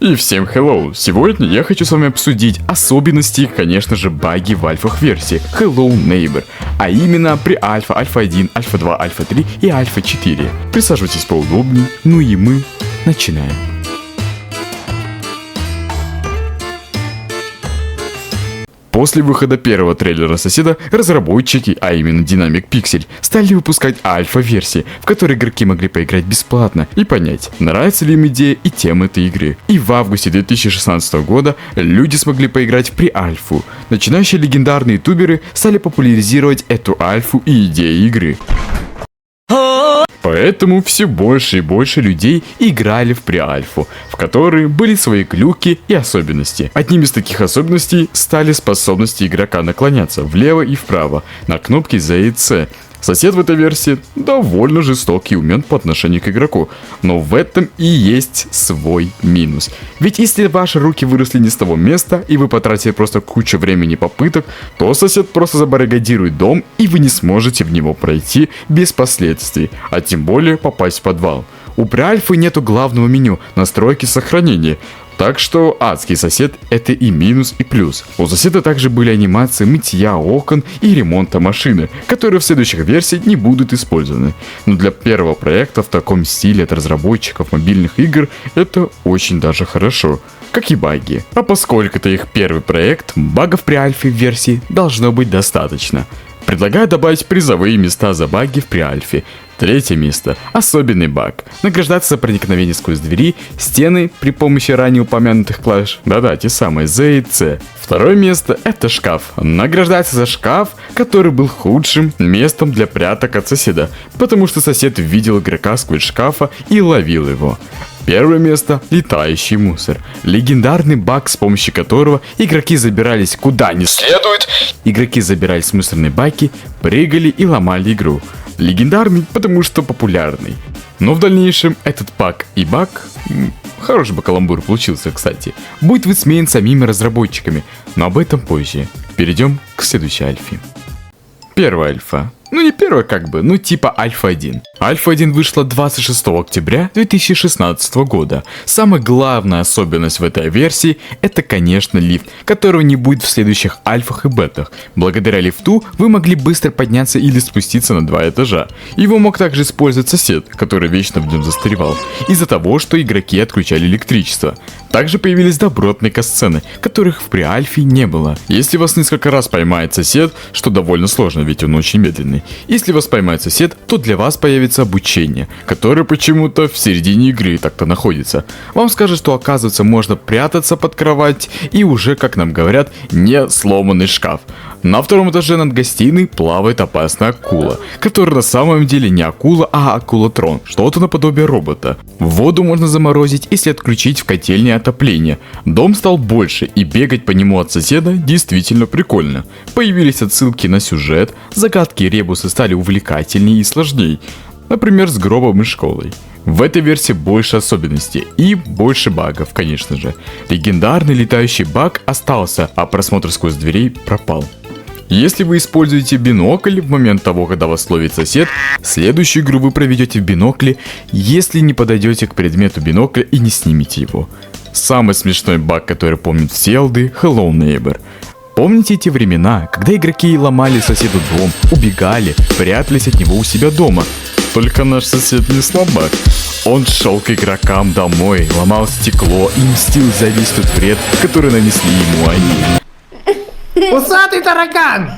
И всем hello! Сегодня я хочу с вами обсудить особенности, конечно же, баги в альфах версии Hello Neighbor, а именно при альфа, альфа 1, альфа 2, альфа 3 и альфа 4. Присаживайтесь поудобнее, ну и мы начинаем. После выхода первого трейлера Соседа, разработчики, а именно Dynamic Pixel, стали выпускать альфа-версии, в которые игроки могли поиграть бесплатно и понять, нравится ли им идея и тема этой игры. И в августе 2016 года люди смогли поиграть в pre-альфу. Начинающие легендарные ютуберы стали популяризировать эту альфу и идеи игры. Поэтому все больше и больше людей играли в pre-альфу, в которой были свои глюки и особенности. Одним из таких особенностей стали способности игрока наклоняться влево и вправо на кнопки Z и C. Сосед в этой версии довольно жестокий и умен по отношению к игроку, но в этом и есть свой минус. Ведь если ваши руки выросли не с того места, и вы потратили просто кучу времени и попыток, то сосед просто забаррикадирует дом, и вы не сможете в него пройти без последствий, а тем более попасть в подвал. У pre-альфы нету главного меню настройки сохранения. Так что адский сосед — это и минус, и плюс. У соседа также были анимации мытья окон и ремонта машины, которые в следующих версиях не будут использованы. Но для первого проекта в таком стиле от разработчиков мобильных игр это очень даже хорошо. Как и баги. А поскольку это их первый проект, багов при альфе версии должно быть достаточно. Предлагаю добавить призовые места за баги в pre-альфе. Третье место. Особенный баг. Награждаться за проникновение сквозь двери, стены при помощи ранее упомянутых клавиш. Да-да, те самые Z и C. Второе место — это шкаф. Награждаться за шкаф, который был худшим местом для пряток от соседа, потому что сосед видел игрока сквозь шкафа и ловил его. Первое место — летающий мусор. Легендарный баг, с помощью которого игроки забирались куда не следует. Игроки забирались в мусорные баки, прыгали и ломали игру. Легендарный, потому что популярный. Но в дальнейшем этот баг, хороший бы каламбур получился, кстати, будет высмеян самими разработчиками, но об этом позже. Перейдем к следующей альфе. Первая альфа. Ну не первая типа альфа 1. Альфа 1 вышла 26 октября 2016 года. Самая главная особенность в этой версии — это, конечно, лифт, которого не будет в следующих альфах и бетах. Благодаря лифту вы могли быстро подняться или спуститься на 2 этажа. Его мог также использовать сосед, который вечно в нем застревал, из-за того, что игроки отключали электричество. Также появились добротные катсцены, которых в pre-альфе не было. Если вас несколько раз поймает сосед, что довольно сложно, ведь он очень медленный. Если вас поймает сосед, то для вас появится обучение, которое почему-то в середине игры так-то находится. Вам скажет, что оказывается можно прятаться под кровать и уже, как нам говорят, не сломанный шкаф. На втором этаже над гостиной плавает опасная акула, которая на самом деле не акула, а акулатрон, что-то наподобие робота. Воду можно заморозить, если отключить в котельне отопление. Дом стал больше, и бегать по нему от соседа действительно прикольно. Появились отсылки на сюжет, загадки и ребусы стали увлекательнее и сложнее. Например, с гробом и школой. В этой версии больше особенностей и больше багов, конечно же. Легендарный летающий баг остался, а просмотр сквозь дверей пропал. Если вы используете бинокль в момент того, когда вас ловит сосед, следующую игру вы проведете в бинокле, если не подойдете к предмету бинокля и не снимете его. Самый смешной баг, который помнят все алды — Hello Neighbor. Помните эти времена, когда игроки ломали соседу дом, убегали, прятались от него у себя дома? Только наш сосед не слабак. Он шел к игрокам домой, ломал стекло и мстил за весь тот вред, который нанесли ему они. Усатый таракан!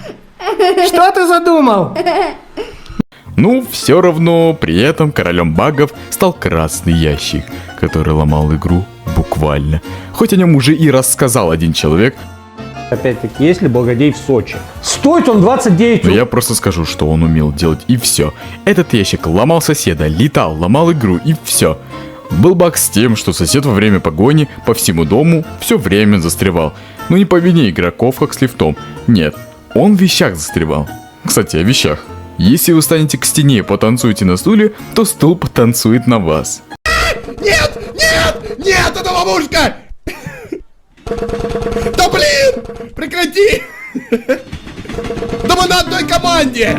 Что ты задумал? Ну, все равно, при этом королем багов стал красный ящик, который ломал игру буквально. Хоть о нем уже и рассказал один человек. Опять-таки, если благодей в Сочи. Стоит он 29. Но я просто скажу, что он умел делать, и все. Этот ящик ломал соседа, летал, ломал игру, и все. Был баг с тем, что сосед во время погони по всему дому все время застревал. Но не по вине игроков, как с лифтом. Нет, он в вещах застревал. Кстати, о вещах. Если вы станете к стене и потанцуете на стуле, то стул потанцует на вас. Нет! Нет! Нет, это ловушка! Да блин! Прекрати! Да мы на одной команде!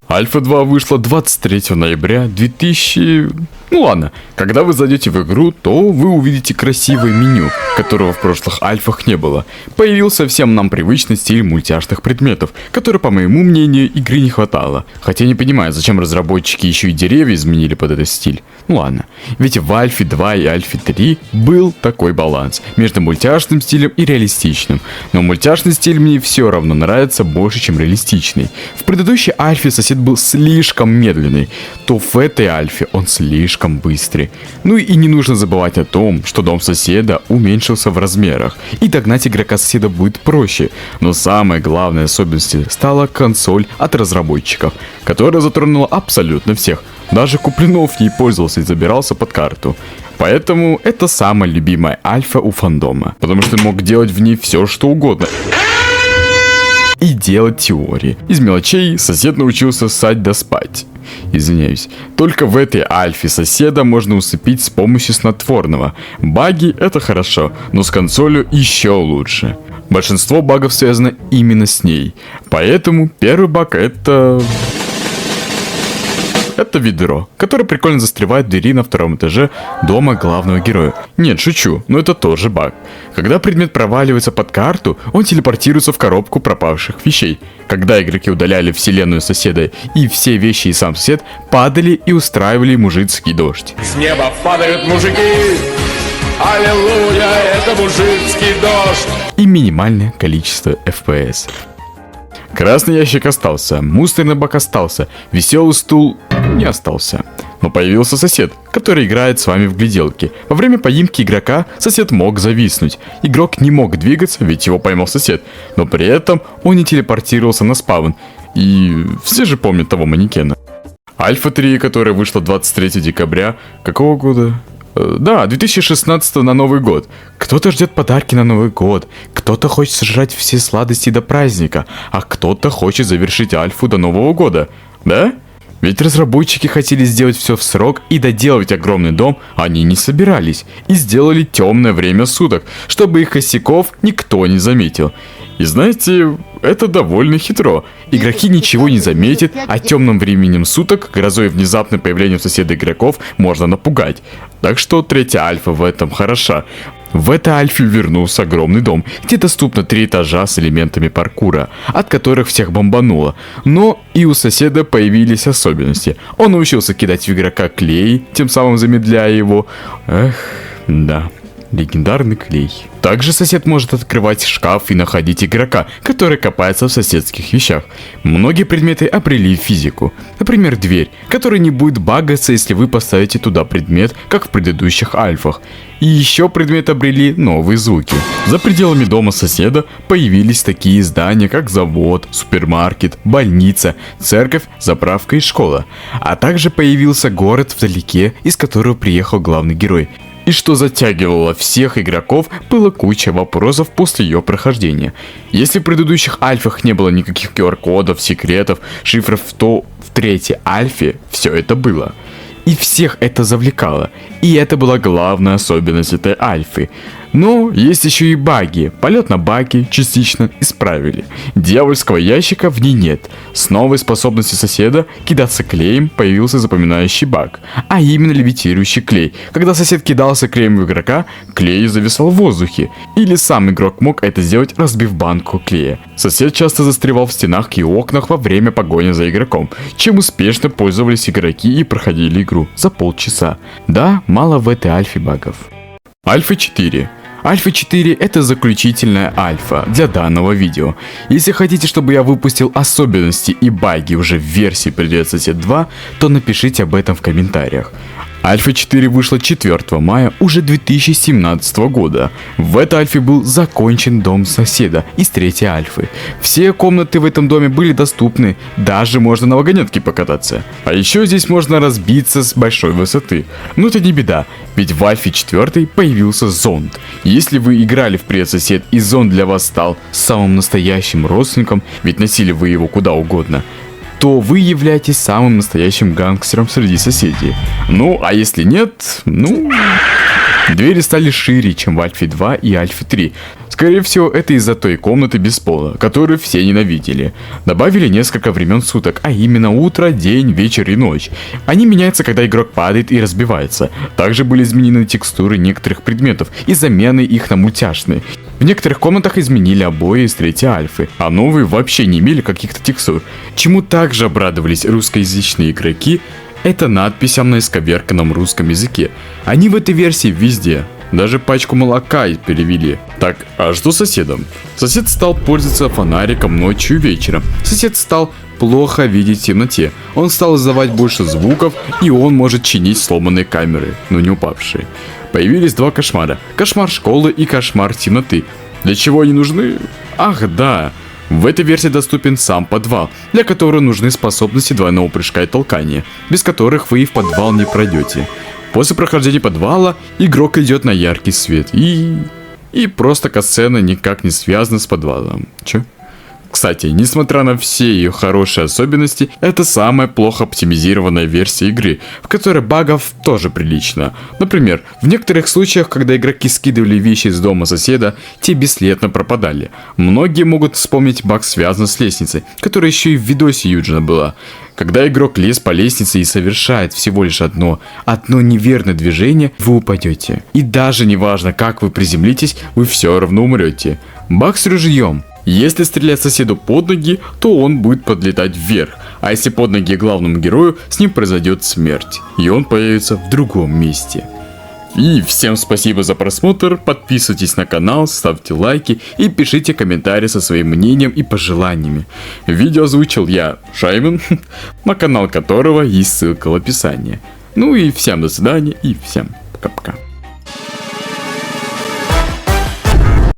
Альфа 2 вышла 23 ноября 2000... Ну ладно, когда вы зайдете в игру, то вы увидите красивое меню, которого в прошлых альфах не было. Появился всем нам привычный стиль мультяшных предметов, который, по моему мнению, игры не хватало. Хотя не понимаю, зачем разработчики еще и деревья изменили под этот стиль. Ну ладно, ведь в Альфе 2 и Альфе 3 был такой баланс между мультяшным стилем и реалистичным. Но мультяшный стиль мне все равно нравится больше, чем реалистичный. В предыдущей Альфе сосед был слишком медленный, то в этой Альфе он слишком быстрый. Ну и не нужно забывать о том, что дом соседа уменьшился в размерах, и догнать игрока соседа будет проще. Но самой главной особенностью стала консоль от разработчиков, которая затронула абсолютно всех. Даже Куплинов ей пользовался и забирался под карту. Поэтому это самая любимая альфа у фандома, потому что мог делать в ней все, что угодно. И делать теории. Из мелочей сосед научился ссать да спать. Извиняюсь. Только в этой альфе соседа можно усыпить с помощью снотворного. Баги это хорошо, но с консолью еще лучше. Большинство багов связано именно с ней. Поэтому первый баг это ведро, которое прикольно застревает в двери на втором этаже дома главного героя. Нет, шучу, но это тоже баг. Когда предмет проваливается под карту, он телепортируется в коробку пропавших вещей. Когда игроки удаляли вселенную соседа, и все вещи и сам сосед падали и устраивали мужицкий дождь. С неба падают мужики! Аллилуйя, это мужицкий дождь! И минимальное количество FPS. Красный ящик остался, мусорный бак остался, веселый стул не остался. Но появился сосед, который играет с вами в гляделки. Во время поимки игрока сосед мог зависнуть. Игрок не мог двигаться, ведь его поймал сосед. Но при этом он не телепортировался на спавн. И все же помнят того манекена. Альфа 3, которая вышла 23 декабря. Какого года? Да, 2016 на Новый год. Кто-то ждет подарки на Новый год, кто-то хочет сожрать все сладости до праздника, а кто-то хочет завершить альфу до Нового года. Да? Ведь разработчики хотели сделать все в срок и доделать огромный дом они не собирались. И сделали темное время суток, чтобы их косяков никто не заметил. И знаете, это довольно хитро. Игроки ничего не заметят, а темным временем суток, грозой внезапным появлением соседа игроков, можно напугать. Так что третья альфа в этом хороша. В этой альфе вернулся огромный дом, где доступно 3 этажа с элементами паркура, от которых всех бомбануло. Но и у соседа появились особенности. Он научился кидать в игрока клей, тем самым замедляя его. Эх, да. Легендарный клей. Также сосед может открывать шкаф и находить игрока, который копается в соседских вещах. Многие предметы обрели физику. Например, дверь, которая не будет багаться, если вы поставите туда предмет, как в предыдущих альфах. И еще предметы обрели новые звуки. За пределами дома соседа появились такие здания, как завод, супермаркет, больница, церковь, заправка и школа. А также появился город вдалеке, из которого приехал главный герой. И что затягивало всех игроков, было куча вопросов после ее прохождения. Если в предыдущих альфах не было никаких QR-кодов, секретов, шифров, то в третьей альфе все это было. И всех это завлекало. И это была главная особенность этой альфы. Но есть еще и баги. Полет на баке частично исправили. Дьявольского ящика в ней нет. С новой способностью соседа кидаться клеем появился запоминающий баг. А именно левитирующий клей. Когда сосед кидался клеем в игрока, клей зависал в воздухе. Или сам игрок мог это сделать, разбив банку клея. Сосед часто застревал в стенах и окнах во время погони за игроком, чем успешно пользовались игроки и проходили игру за полчаса. Да, мало в этой альфе багов. Альфа 4. Альфа 4 это заключительная альфа для данного видео. Если хотите, чтобы я выпустил особенности и баги уже в версии «Привет, сосед 2», то напишите об этом в комментариях. Альфа 4 вышла 4 мая уже 2017 года. В этой альфе был закончен дом соседа из третьей альфы. Все комнаты в этом доме были доступны, даже можно на вагонетке покататься. А еще здесь можно разбиться с большой высоты. Но это не беда, ведь в альфе 4 появился зонд. Если вы играли в «Привет, сосед» и зонд для вас стал самым настоящим родственником, ведь носили вы его куда угодно, то вы являетесь самым настоящим гангстером среди соседей. Ну, а если нет, ну... Двери стали шире, чем в Альфе 2 и Альфе 3. Скорее всего, это из-за той комнаты без пола, которую все ненавидели. Добавили несколько времен суток, а именно утро, день, вечер и ночь. Они меняются, когда игрок падает и разбивается. Также были изменены текстуры некоторых предметов и замены их на мультяшные. В некоторых комнатах изменили обои из 3 Альфы, а новые вообще не имели каких-то текстур. Чему также обрадовались русскоязычные игроки, это надписям на исковерканном русском языке. Они в этой версии везде. Даже пачку молока перевели. Так, а что с соседом? Сосед стал пользоваться фонариком ночью и вечером. Сосед стал плохо видеть в темноте. Он стал издавать больше звуков, и он может чинить сломанные камеры, но не упавшие. Появились 2 кошмара. Кошмар школы и кошмар темноты. Для чего они нужны? Ах, да. В этой версии доступен сам подвал, для которого нужны способности двойного прыжка и толкания, без которых вы и в подвал не пройдете. После прохождения подвала игрок идет на яркий свет и просто катсцена никак не связана с подвалом. Чё? Кстати, несмотря на все ее хорошие особенности, это самая плохо оптимизированная версия игры, в которой багов тоже прилично. Например, в некоторых случаях, когда игроки скидывали вещи из дома соседа, те бесследно пропадали. Многие могут вспомнить баг, связанный с лестницей, которая еще и в видосе Юджина была. Когда игрок лез по лестнице и совершает всего лишь одно неверное движение, вы упадете. И даже не важно, как вы приземлитесь, вы все равно умрете. Баг с ружьем. Если стрелять соседу под ноги, то он будет подлетать вверх, а если под ноги главному герою, с ним произойдет смерть, и он появится в другом месте. И всем спасибо за просмотр, подписывайтесь на канал, ставьте лайки и пишите комментарии со своим мнением и пожеланиями. Видео озвучил я, Шайман, на канал которого есть ссылка в описании. Ну и всем до свидания и всем пока-пока.